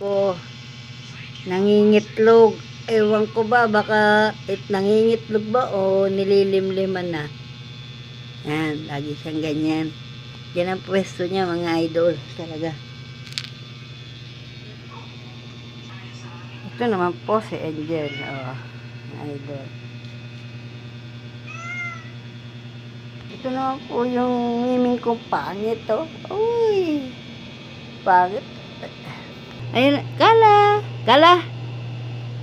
ko. Nangingitlog. Ewan ko ba, baka nangingitlog ba o nililimliman na. Yan, lagi siyang ganyan. Yan ang pwesto niya, mga idol. Talaga. Ito naman po si Angel. Oh, mga idol. Ito naman po yung miming kong pangit, oh. Uy! Pangit. Ayun, Kala! Kala!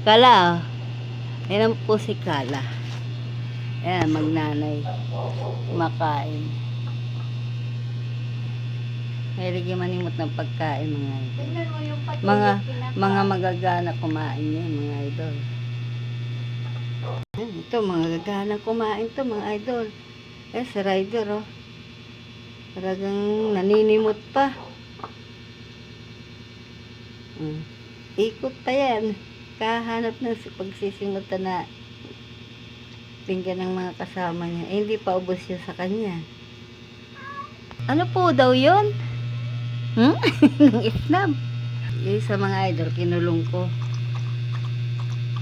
Kala, oh. Ayan po si Kala. Ayan, magnanay. Makain. Hilig yung manimot ng pagkain, mga idol. Mga magagana kumain yan, mga idol. Ayan, ito, mga gagana kumain to, mga idol. Eh, si Rider, oh. Talagang naninimot pa. Ikot pa yan. Kahanap ng pagsisimutan na pinggan ng mga kasama niya. Eh, hindi pa ubos yun sa kanya. Ano po daw yun? Ng Islam. Yung sa mga idol, kinulong ko.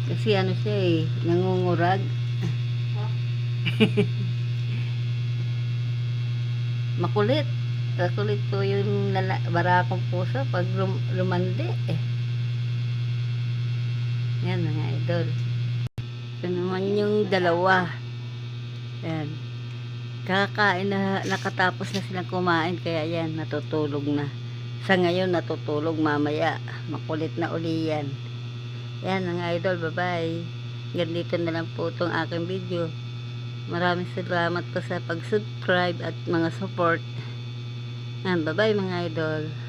Kasi ano siya eh, nangungurag. Makulit. Makulit po yung barakong puso pag lumandi eh. Yan mga idol. Ito naman yung dalawa. Yan. Kakain na, nakatapos na silang kumain, kaya yan, natutulog na. Sa ngayon, natutulog, mamaya. Makulit na uli yan. Yan mga idol, bye-bye. Ganito na lang po itong aking video. Maraming salamat po sa pag-subscribe at mga support. Yan, bye-bye mga idol.